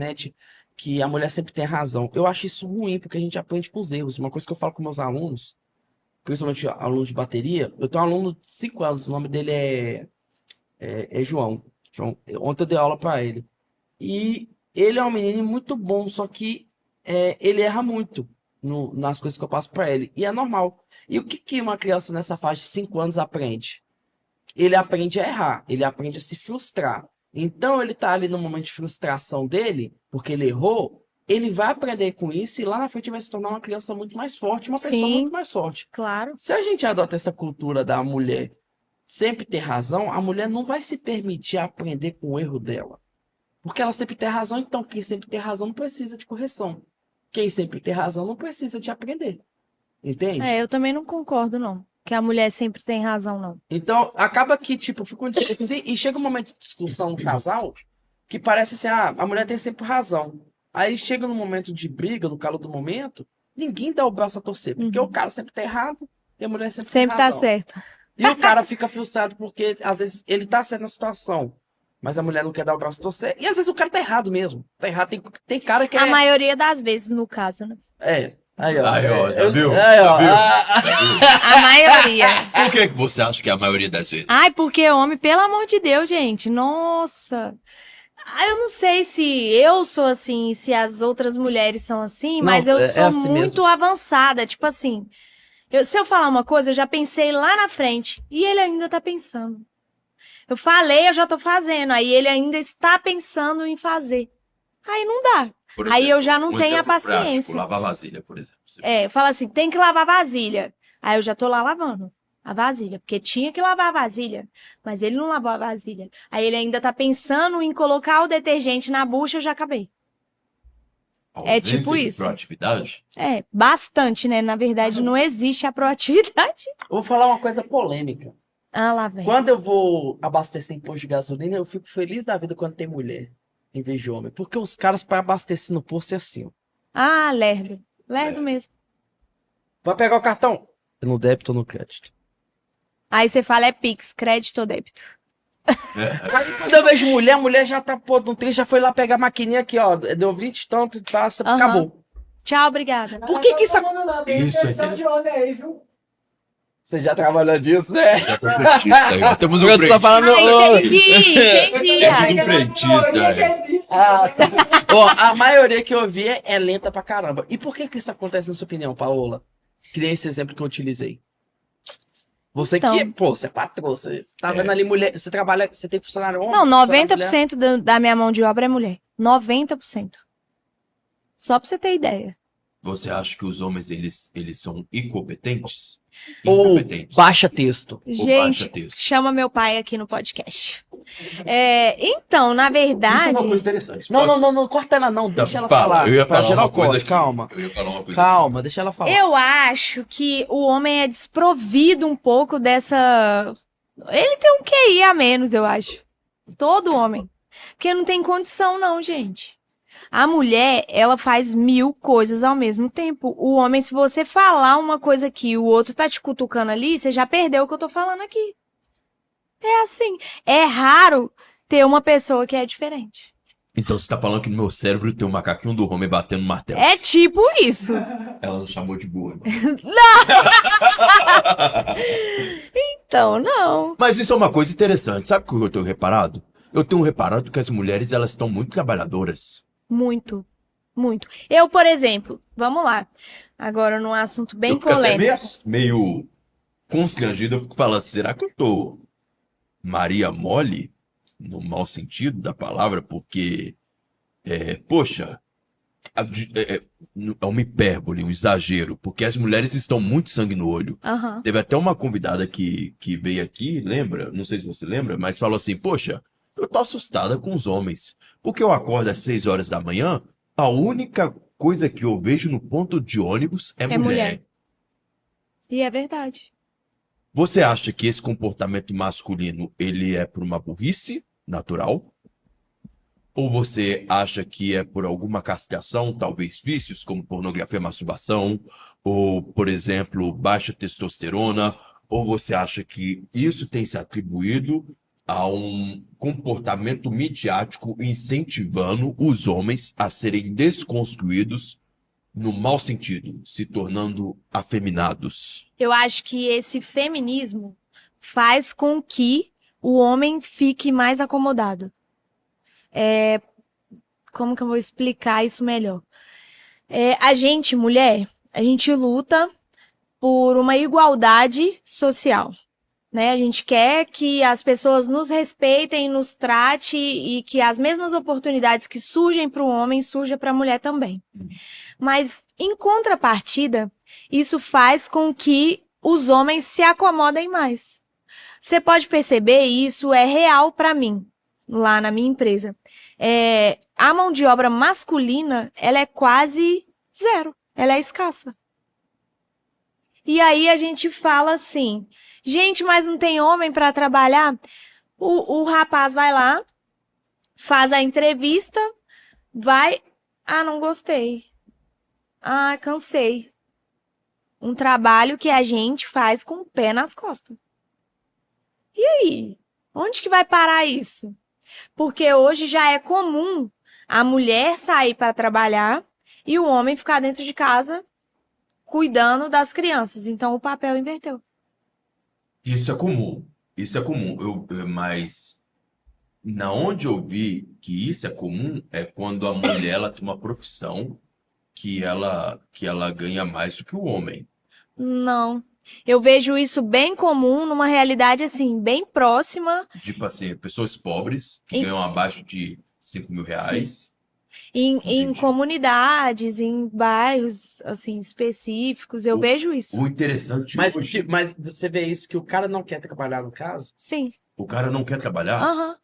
internet que a mulher sempre tem razão. Eu acho isso ruim, porque a gente aprende com os erros. Uma coisa que eu falo com meus alunos, principalmente alunos de bateria, eu tenho um aluno de 5 anos, o nome dele é João. Ontem eu dei aula pra ele. E ele é um menino muito bom, só que ele erra muito nas coisas que eu passo pra ele. E é normal. E o que, que uma criança nessa faixa de 5 anos aprende? Ele aprende a errar, ele aprende a se frustrar. Então ele tá ali no momento de frustração dele, porque ele errou, ele vai aprender com isso e lá na frente vai se tornar uma criança muito mais forte, uma pessoa muito Sim, mais forte. claro. Se a gente adota essa cultura da mulher sempre ter razão, a mulher não vai se permitir aprender com o erro dela. Porque ela sempre tem razão, então quem sempre tem razão não precisa de correção. Quem sempre tem razão não precisa de aprender. Entende? Eu também não concordo, não. Que a mulher sempre tem razão, não. Então, acaba que, tipo, fica uma discussão, e chega um momento de discussão no casal que parece assim, a mulher tem sempre razão. Aí chega no momento de briga, no calor do momento, ninguém dá o braço a torcer, porque o cara sempre tá errado e a mulher sempre tem Sempre tá razão. certo. E o cara fica frustrado porque, às vezes, ele tá certo na situação, mas a mulher não quer dar o braço a torcer. E às vezes o cara tá errado mesmo. Tá errado, tem cara que A maioria das vezes, no caso, né? Aí, ó. Aí, ó, já viu? Aí, ó. Já viu? A maioria. Por que você acha que é a maioria das vezes? Ai, porque homem, pelo amor de Deus, gente. Nossa. Eu não sei se eu sou assim, se as outras mulheres são assim, mas Não, eu é sou assim muito mesmo. avançada. Tipo assim, se eu falar uma coisa, eu já pensei lá na frente. E ele ainda tá pensando. Eu falei, eu já tô fazendo. Aí ele ainda está pensando em fazer. Aí não dá. Por Aí exemplo, eu já não tenho a exemplo prático, paciência. lavar vasilha, por exemplo. Fala assim, tem que lavar vasilha. Aí eu já tô lá lavando a vasilha, porque tinha que lavar a vasilha, mas ele não lavou a vasilha. Aí ele ainda tá pensando em colocar o detergente na bucha, eu já acabei. É tipo Ausência de isso. proatividade? Bastante, né? Na verdade, não existe a proatividade. Eu vou falar uma coisa polêmica. Ah, lá vem. Quando eu vou abastecer em posto de gasolina, eu fico feliz da vida quando tem mulher, em vez de homem. Porque os caras, para abastecer no posto, é assim, ó. Ah, lerdo. Lerdo mesmo. Vai pegar o cartão? No débito ou no crédito? Aí você fala, é Pix, crédito ou débito. Aí quando eu vejo mulher, a mulher já tá, pô, no trem, já foi lá pegar a maquininha aqui, ó. Deu 20 tanto, passa, Aham. acabou. Tchau, obrigada. Por que que isso... Isso é interessante. de homem aí, viu? Você já trabalhou disso, né? Já tô frentista aí, ó. Temos um Eu tô só frentista. falando- Entendi. Temos um frentista aí. Ah, tá. Ó, a maioria que eu vi é lenta pra caramba. E por que que isso acontece na sua opinião, Paola? Que nem esse exemplo que eu utilizei. Você Então. que, pô, você é patroa, você tá vendo ali mulher, você trabalha, você tem funcionário homem? Não, funcionário mulher? 90% da minha mão de obra é mulher. 90%. Só pra você ter ideia. Você acha que os homens, eles são incompetentes? Ou Incompetentes. baixa texto. Ou Gente, baixa texto. chama meu pai aqui no podcast. Então, na Isso é verdade... uma coisa interessante. Não, corta ela não, deixa ela Fala, falar. eu ia Pra falar gerar uma o coisa corte, aqui. calma. Eu ia falar uma coisa Calma, deixa ela falar. Eu acho que o homem é desprovido um pouco dessa... Ele tem um QI a menos, eu acho. Todo homem. Porque não tem condição, não, gente. A mulher, ela faz 1000 coisas ao mesmo tempo. O homem, se você falar uma coisa aqui e o outro tá te cutucando ali, você já perdeu o que eu tô falando aqui. É assim. É raro ter uma pessoa que é diferente. Então você tá falando que no meu cérebro tem um macaquinho do homem batendo martelo. É tipo isso. Ela não chamou de burro. Então, não. Mas isso é uma coisa interessante. Sabe o que eu tenho reparado? Eu tenho reparado que as mulheres, elas estão muito trabalhadoras. Muito. Muito. Eu, por exemplo, vamos lá. Agora num assunto bem Eu fico até polêmico. meio constrangido. Eu fico falando, será que eu tô Maria Mole? No mau sentido da palavra, porque, poxa, é uma hipérbole, um exagero, porque as mulheres estão muito sangue no olho. Aham. Teve até uma convidada que veio aqui, lembra? Não sei se você lembra, mas falou assim, poxa, eu tô assustada com os homens, porque eu acordo às 6 horas da manhã, a única coisa que eu vejo no ponto de ônibus é mulher. E é verdade. Você acha que esse comportamento masculino, ele é por uma burrice natural? Ou você acha que é por alguma castração, talvez vícios, como pornografia, masturbação, ou, por exemplo, baixa testosterona? Ou você acha que isso tem se atribuído a um comportamento midiático incentivando os homens a serem desconstruídos no mau sentido, se tornando afeminados. Eu acho que esse feminismo faz com que o homem fique mais acomodado. Como que eu vou explicar isso melhor? A gente, mulher, a gente luta por uma igualdade social, né? A gente quer que as pessoas nos respeitem, nos tratem e que as mesmas oportunidades que surgem para o homem surjam para a mulher também. Mas, em contrapartida, isso faz com que os homens se acomodem mais. Você pode perceber, e isso é real para mim, lá na minha empresa. A mão de obra masculina, ela é quase zero. Ela é escassa. E aí a gente fala assim, gente, mas não tem homem para trabalhar? O rapaz vai lá, faz a entrevista, vai... Ah, não gostei. Ah, cansei. Um trabalho que a gente faz com o pé nas costas. E aí? Onde que vai parar isso? Porque hoje já é comum a mulher sair para trabalhar e o homem ficar dentro de casa cuidando das crianças. Então o papel inverteu. Isso é comum. Isso é comum. Mas na onde eu vi que isso é comum é quando a mulher ela tem uma profissão que ela ganha mais do que o homem. Não. Eu vejo isso bem comum numa realidade assim, bem próxima. Tipo assim, pessoas pobres que Em- ganham abaixo de 5 mil reais. Em Entendi. comunidades, em bairros assim específicos, eu vejo isso. O interessante Mas, hoje, mas você vê isso que o cara não quer trabalhar no caso? Sim. o cara não quer trabalhar. Aham.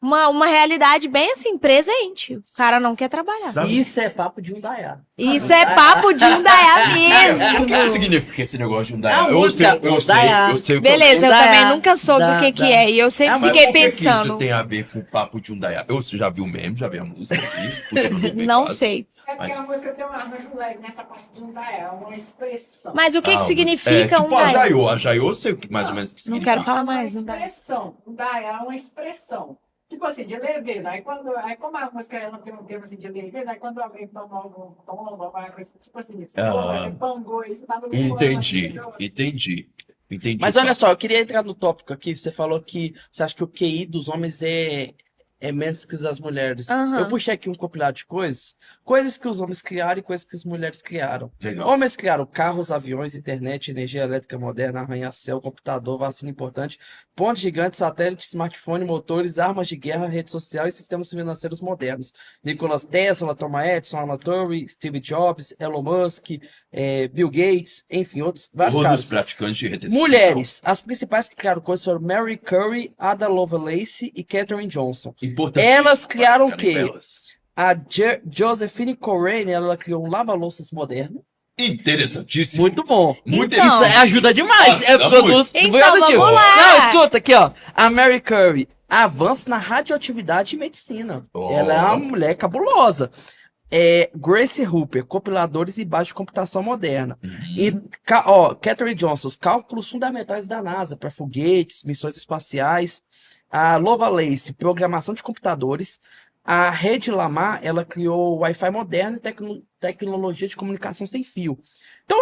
Uma realidade bem assim, presente. O cara não quer trabalhar. Sabe? Isso é papo de um daiá. Isso é papo de indaiá O que mesmo. significa esse negócio de um É Dayá? uma Eu sei, música, eu o sei, Dayá. eu sei o que Beleza, eu Indaiá, também nunca soube o que da- é. E eu sempre É, Mas fiquei por que que isso pensando. tem a ver com o papo de um Dayá? Eu já vi o meme, já vi a música, assim, possivelmente Não quase. sei. É porque Mas- a música tem um arranjo leve nessa parte de um daé, é uma expressão. Mas o que Ah, significa um tipo a daí? Jaiô. A Jaiô eu sei o que mais ou menos o que Não significa. quero falar É uma mais, não dá. expressão. Um daé é uma expressão. Tipo assim, de leveza. Aí como a música ela tem um termo assim de leveza, aí quando alguém toma algum tomba, vai coisa, tipo assim, Ah. você pangou, isso tá no Entendi. Mas olha só, eu queria entrar no tópico aqui. Você falou que você acha que o QI dos homens é menos que os das mulheres. Aham. Eu puxei aqui um compilado de coisas. Coisas que os homens criaram e coisas que as mulheres criaram. Legal. Homens criaram carros, aviões, internet, energia elétrica moderna, arranha-céu, computador, vacina importante, pontes gigantes, satélites, smartphone, motores, armas de guerra, rede social e sistemas financeiros modernos. Nikola Tesla, Thomas Edison, Alan Turing, Steve Jobs, Elon Musk, Bill Gates, enfim, vários Todos caras. os praticantes de retenção. Mulheres. As principais que criaram coisas foram Mary Curry, Ada Lovelace e Katherine Johnson. Importantíssimo Elas criaram para o quê? ficarem belas. A Josephine Corrine, ela criou um lava-louças moderno. Interessantíssimo. Muito bom. Muito Então. Isso ajuda demais. Ah, dá produz muito. muito Então, aditivo. vamos lá. Não, escuta aqui, ó. A Mary Curry. Avanço na radioatividade e medicina. Oh. Ela é uma mulher cabulosa. Grace Hooper, compiladores e base de computação moderna. E, Katherine Johnson, os cálculos fundamentais da NASA para foguetes, missões espaciais. A Lovelace, programação de computadores. A Rede Lamar, ela criou Wi-Fi moderno e tecnologia de comunicação sem fio. Então,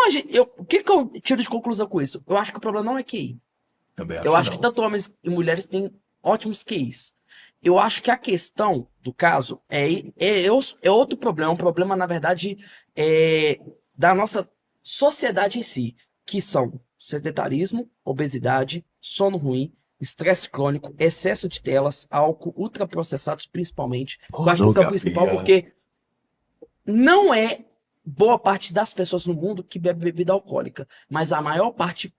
o que eu tiro de conclusão com isso? Eu acho que o problema não é QI. Também Eu acho não. que tanto homens e mulheres têm ótimos QIs. Eu acho que a questão do caso é outro problema. Um problema, na verdade, da nossa sociedade em si, que são sedentarismo, obesidade, sono ruim, estresse crônico, excesso de telas, álcool, ultraprocessados principalmente. Eu acho que isso é o principal, porque não é boa parte das pessoas no mundo que bebe bebida alcoólica, mas a maior parte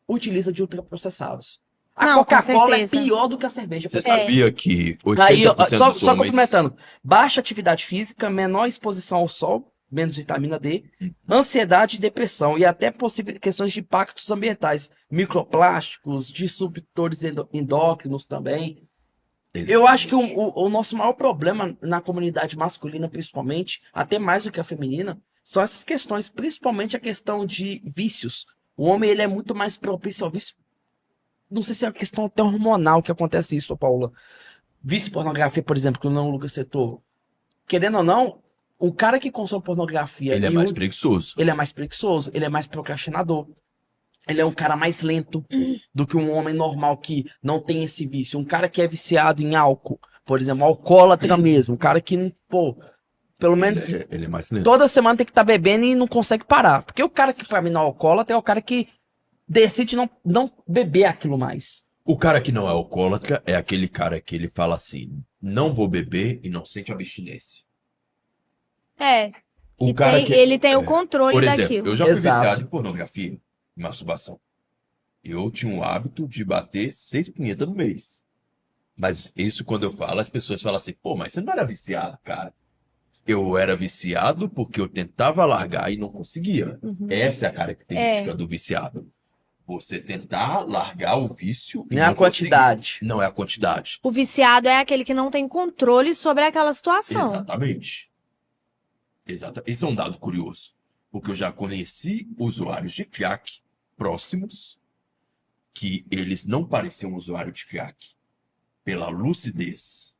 utiliza de ultraprocessados. A Não, com Coca-Cola é certeza. pior do que a cerveja. Você pessoal. sabia que 80% Aí, ó, dos só homens... complementando, baixa atividade física, menor exposição ao sol, menos vitamina D, ansiedade e depressão, e até possíveis questões de impactos ambientais, microplásticos, disruptores endócrinos também. Eu acho que o nosso maior problema na comunidade masculina, principalmente, até mais do que a feminina, são essas questões, principalmente a questão de vícios. O homem ele é muito mais propício ao vício. não sei se é uma questão até hormonal que acontece isso, Paula. Vice-pornografia, por exemplo, que o não Lucas citou. Querendo ou não, o cara que consome pornografia Ele é mais preguiçoso. ele é mais preguiçoso, ele é mais procrastinador. Ele é um cara mais lento do que um homem normal que não tem esse vício. Um cara que é viciado em álcool, por exemplo, alcoólatra mesmo. Um cara que, pô, pelo menos Ele é mais lento. toda semana tem que estar bebendo e não consegue parar. Porque o cara que pra mim não é alcoólatra é o cara que decide não beber aquilo mais. O cara que não é alcoólatra é aquele cara que ele fala assim, não vou beber e não sente abstinência. É. O cara que... Ele tem o controle Por exemplo, daquilo. eu já fui Exato. viciado em pornografia, em masturbação. Eu tinha o hábito de bater 6 punhetas no mês. Mas isso quando eu falo, as pessoas falam assim, pô, mas você não era viciado, cara. Eu era viciado porque eu tentava largar e não conseguia. Essa é a característica do viciado. Você tentar largar o vício e Não é a não conseguir. quantidade. Não é a quantidade. O viciado é aquele que não tem controle sobre aquela situação. Exatamente. Esse é um dado curioso. Porque eu já conheci usuários de crack próximos que eles não pareciam usuário de crack pela lucidez.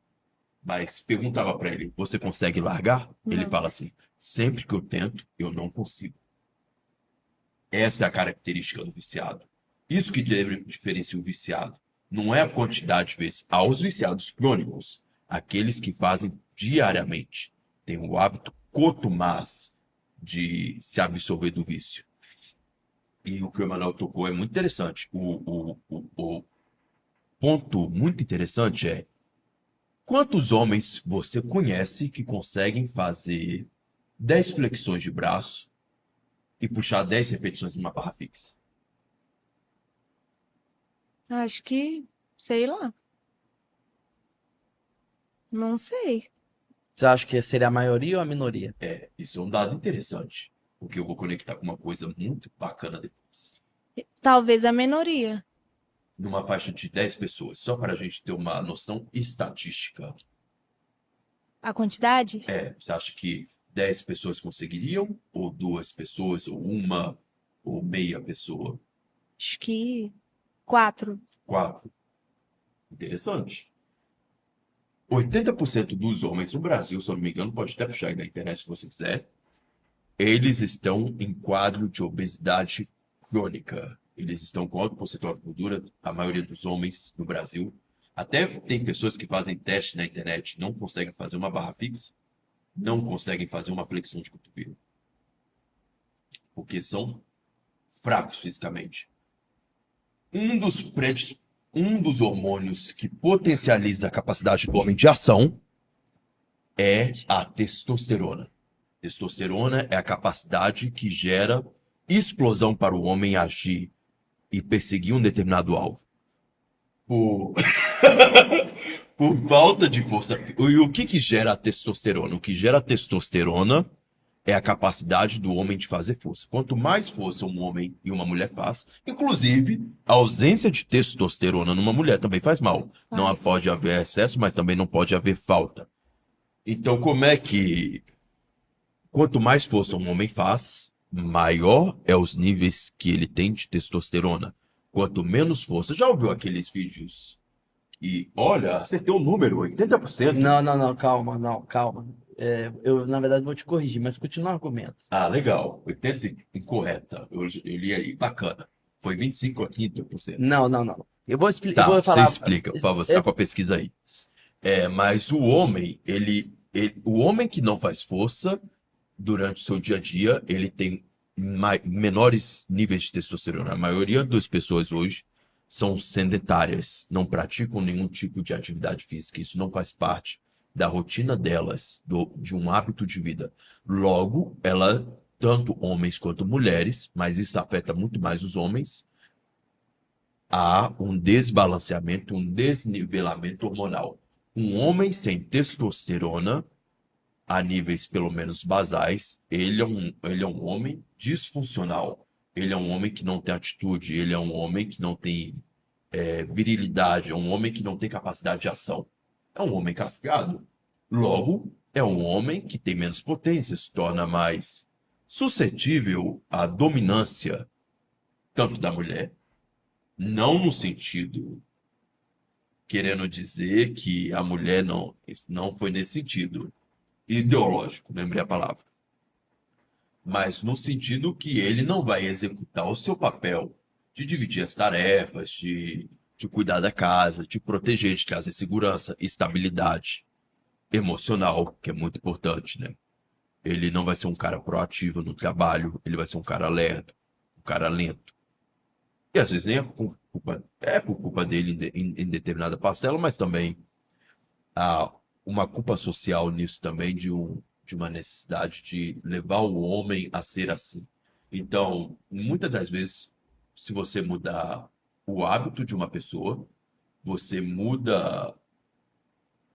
Mas perguntava pra ele, você consegue largar? Ele fala assim, sempre que eu tento, eu não consigo. Essa é a característica do viciado. Isso que diferencia o viciado. Não é a quantidade de vezes. Há os viciados crônicos, aqueles que fazem diariamente. Tem o hábito cotumaz de se absorver do vício. E o que o Emanuel tocou é muito interessante. O ponto muito interessante é quantos homens você conhece que conseguem fazer 10 flexões de braço e puxar 10 repetições numa barra fixa? Acho que, sei lá. Não sei. Você acha que seria a maioria ou a minoria? Isso é um dado interessante, porque eu vou conectar com uma coisa muito bacana depois. Talvez a minoria. Numa faixa de 10 pessoas, só para a gente ter uma noção estatística. A quantidade? Você acha que 10 pessoas conseguiriam? Ou 2 pessoas? Ou uma? Ou meia pessoa? Acho que 4. 4. Interessante. 80% dos homens no Brasil, se eu não me engano, pode até puxar aí na internet se você quiser, eles estão em quadro de obesidade crônica. Eles estão com alto percentual de gordura, a maioria dos homens no Brasil. Até tem pessoas que fazem teste na internet, não conseguem fazer uma barra fixa, não conseguem fazer uma flexão de cotovelo. Porque são fracos fisicamente. Um dos hormônios que potencializa a capacidade do homem de ação é a testosterona. Testosterona é a capacidade que gera explosão para o homem agir e perseguir um determinado alvo. Por falta de força. E o que gera a testosterona? O que gera a testosterona é a capacidade do homem de fazer força. Quanto mais força um homem e uma mulher faz, inclusive, a ausência de testosterona numa mulher também faz mal. Não pode haver excesso, mas também não pode haver falta. Então, como é que... Quanto mais força um homem faz, maior é os níveis que ele tem de testosterona. Quanto menos força... Já ouviu aqueles vídeos? E, olha, acertei o número, 80%. Não, calma. Eu, na verdade, vou te corrigir, mas continua o argumento. Ah, legal. 80 incorreta. Eu li aí. Bacana. Foi 25 a 30%. Não. Eu vou explicar. Tá, Eu vou falar. você explica. Por favor, você tá com a pesquisa aí. Mas o homem, o homem que não faz força durante o seu dia a dia, ele tem menores níveis de testosterona. A maioria das pessoas hoje são sedentárias, não praticam nenhum tipo de atividade física. Isso não faz parte da rotina delas, de um hábito de vida. Logo, tanto homens quanto mulheres, mas isso afeta muito mais os homens, há um desbalanceamento, um desnivelamento hormonal. Um homem sem testosterona, a níveis pelo menos basais, ele é um homem disfuncional. Ele é um homem que não tem atitude, ele é um homem que não tem virilidade, é um homem que não tem capacidade de ação. É um homem cascado. Logo, é um homem que tem menos potência, se torna mais suscetível à dominância tanto da mulher Não no sentido querendo dizer que a mulher não, não foi nesse sentido ideológico, lembrei a palavra, mas no sentido que ele não vai executar o seu papel de dividir as tarefas, de cuidar da casa, de proteger, de trazer segurança, estabilidade emocional, que é muito importante, né? Ele não vai ser um cara proativo no trabalho, ele vai ser um cara lerdo, um cara lento. E às vezes nem é por culpa dele em determinada parcela, mas também há uma culpa social nisso também de uma necessidade de levar o homem a ser assim. Então, muitas das vezes, se você mudar o hábito de uma pessoa, você muda